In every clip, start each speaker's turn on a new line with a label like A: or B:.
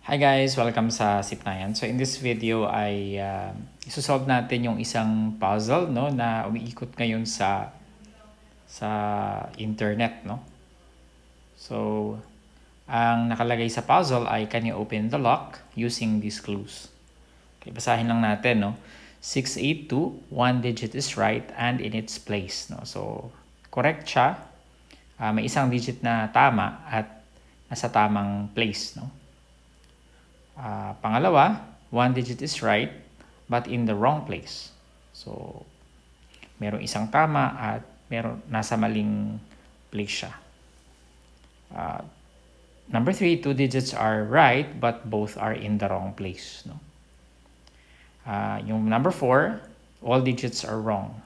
A: Hi guys! Welcome sa Sipnayan. So in this video ay isosolve natin yung isang puzzle no, na umiikot ngayon sa internet. No? So ang nakalagay sa puzzle ay can you open the lock using these clues? Okay, basahin lang natin. No? 682, one digit is right and in its place. No? So correct siya. May isang digit na tama at nasa tamang place. No? Pangalawa, one digit is right but in the wrong place. So, merong isang tama at nasa maling place siya. Number 3, two digits are right but both are in the wrong place. No? Yung number 4, all digits are wrong.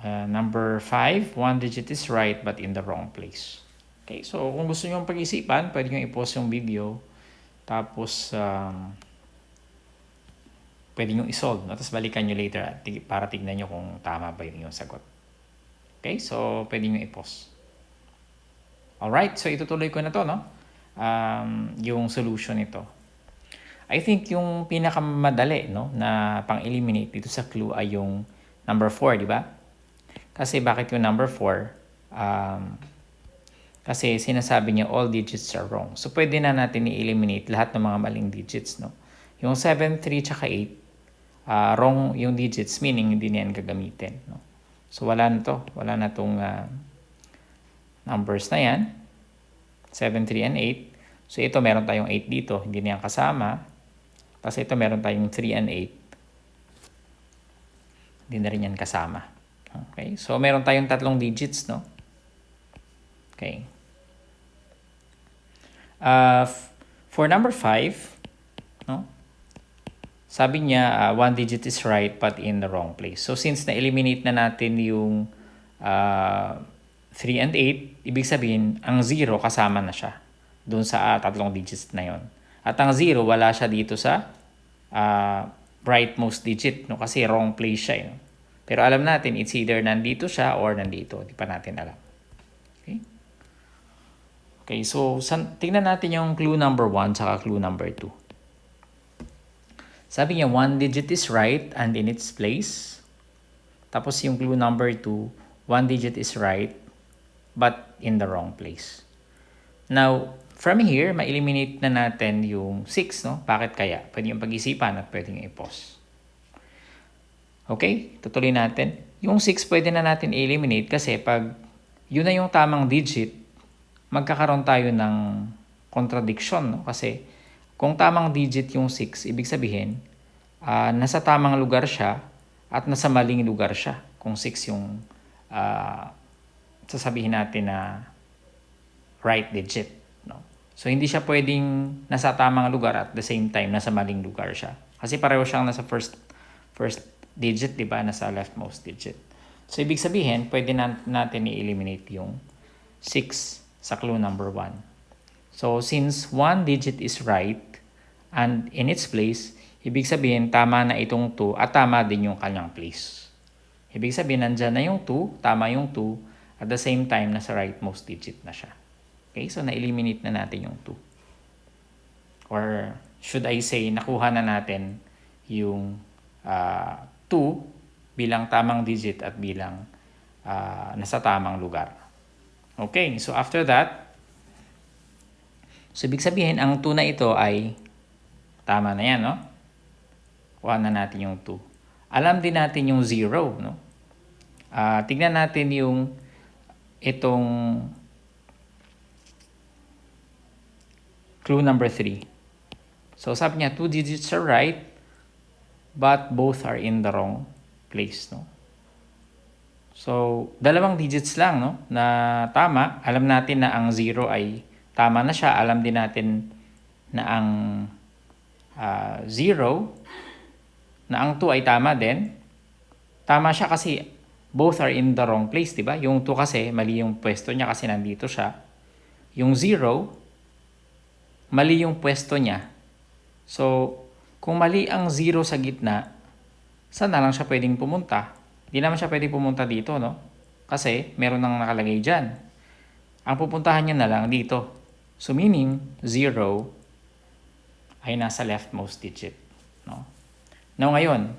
A: Number 5, one digit is right but in the wrong place. Okay, so kung gusto nyo pag-isipan, pwede nyo i-pause yung video. Tapos, pwede nyo isolve. No? Tapos balikan nyo later para tignan nyo kung tama ba yung sagot. Okay? So, pwede nyo i-pause. Alright. So, itutuloy ko na to, no? Yung solution nito. I think yung pinakamadali, no, na pang-eliminate dito sa clue ay yung number 4, di ba? Kasi bakit yung number 4? Kasi sinasabi niya all digits are wrong. So, pwede na natin i-eliminate lahat ng mga maling digits. No? Yung 7, 3, tsaka 8, wrong yung digits, meaning hindi na yan gagamitin. No? So, wala na to. Wala na tong numbers na yan. 7, 3, and 8. So, ito meron tayong 8 dito. Hindi na yan kasama. Tapos ito meron tayong 3 and 8. Hindi na rin yan kasama. Okay? So, meron tayong tatlong digits, no? Okay. For number 5, no? Sabi niya, one digit is right but in the wrong place. So, since na-eliminate na natin yung 3 and 8, ibig sabihin, ang 0 kasama na siya doon sa tatlong digits na yon. At ang 0, wala siya dito sa rightmost digit, no? Kasi wrong place siya. No? Pero alam natin, it's either nandito siya or nandito. Di pa natin alam. Okay? Okay, so tingnan natin yung clue number 1 saka clue number 2. Sabi niya, one digit is right and in its place. Tapos yung clue number 2, one digit is right but in the wrong place. Now, from here, ma-eliminate na natin yung 6, no? Bakit kaya? Pwede yung pag-isipan at pwede yung i-pause. Okay, tutuloy natin. Yung 6 pwede na natin i-eliminate kasi pag yun na yung tamang digit, magkakaroon tayo ng contradiction. No? Kasi kung tamang digit yung 6, ibig sabihin, nasa tamang lugar siya at nasa maling lugar siya. Kung 6 yung sasabihin natin na right digit. No? So, hindi siya pwedeng nasa tamang lugar at the same time nasa maling lugar siya. Kasi pareho siyang nasa first digit, di ba? Nasa leftmost digit. So, ibig sabihin, pwede natin i-eliminate yung 6 sa clue number 1. So, since one digit is right and in its place, ibig sabihin, tama na itong 2 at tama din yung kanyang place. Ibig sabihin, nandyan na yung 2, tama yung 2, at the same time, nasa rightmost digit na siya. Okay, so na-eliminate na natin yung 2. Or should I say, nakuha na natin yung 2 bilang tamang digit at bilang nasa tamang lugar. Okay, so after that, so ibig sabihin, ang 2 na ito ay tama na yan, no? Kuha na natin yung 2. Alam din natin yung 0, no? Tignan natin yung itong clue number 3. So sabi niya, 2 digits are right, but both are in the wrong place, no? So, dalawang digits lang, no, na tama. Alam natin na ang 0 ay tama na siya. Alam din natin na ang 0, na ang 2 ay tama din. Tama siya kasi both are in the wrong place, di ba? Yung 2 kasi, mali yung pwesto niya kasi nandito siya. Yung 0, mali yung pwesto niya. So, kung mali ang 0 sa gitna, saan na lang siya pwedeng pumunta? Hindi naman siya pwede pumunta dito, no? Kasi meron nang nakalagay dyan. Ang pupuntahan niya na lang dito. So meaning, 0 ay nasa leftmost digit. No? Now ngayon,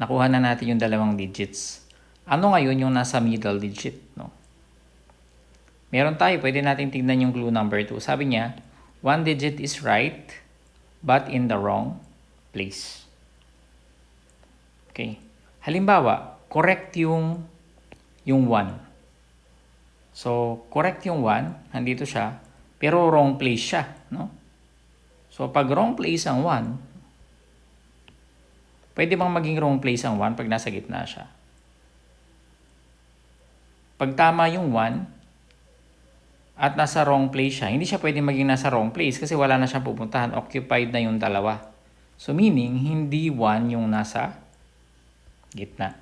A: nakuha na natin yung dalawang digits. Ano ngayon yung nasa middle digit? No? Meron tayo, pwede natin tignan yung clue number 2. Sabi niya, one digit is right, but in the wrong place. Okay. Halimbawa, correct yung 1. So, correct yung 1, nandito siya, pero wrong place siya. No? So, pag wrong place ang 1, pwede bang maging wrong place ang 1 pag nasa gitna siya? Pag tama yung 1, at nasa wrong place siya, hindi siya pwede maging nasa wrong place kasi wala na siyang pupuntahan. Occupied na yung dalawa. So, meaning, hindi 1 yung nasa gitna.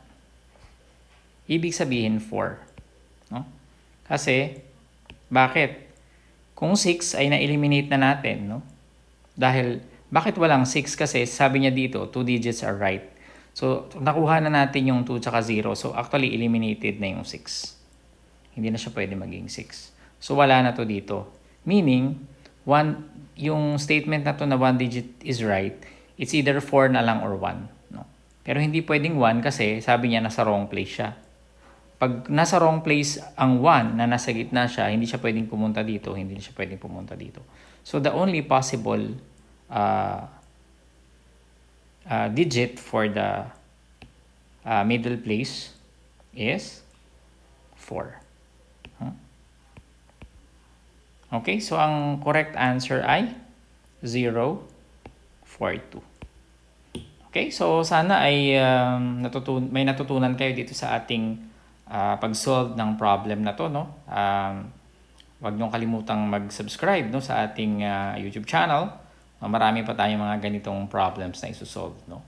A: Ibig sabihin 4. No? Kasi, bakit? Kung 6 ay na-eliminate na natin, no? Dahil, bakit walang 6? Kasi sabi niya dito, 2 digits are right. So, nakuha na natin yung 2 tsaka 0. So, actually, eliminated na yung 6. Hindi na siya pwede maging 6. So, wala na to dito. Meaning, yung statement na to na 1 digit is right, it's either 4 na lang or 1. No? Pero hindi pwedeng 1 kasi sabi niya nasa wrong place siya. Pag nasa wrong place ang 1 na nasa gitna siya, hindi siya pwedeng pumunta dito, hindi siya pwedeng pumunta dito. So, the only possible digit for the middle place is 4. Okay, so ang correct answer ay 0, 4, 2. Okay, so sana ay may natutunan kayo dito sa ating pag-solve ng problem na to, no? Huwag niyong kalimutang mag-subscribe, no, sa ating YouTube channel. Marami pa tayong mga ganitong problems na isosolve, no?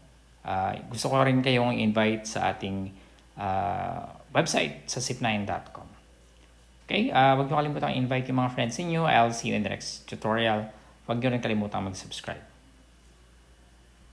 A: Gusto ko rin kayong invite sa ating website sa zip9.com. Okay, huwag niyo kalimutang invite yung mga friends niyo. I'll see you in the next tutorial. Huwag niyo rin kalimutang mag-subscribe.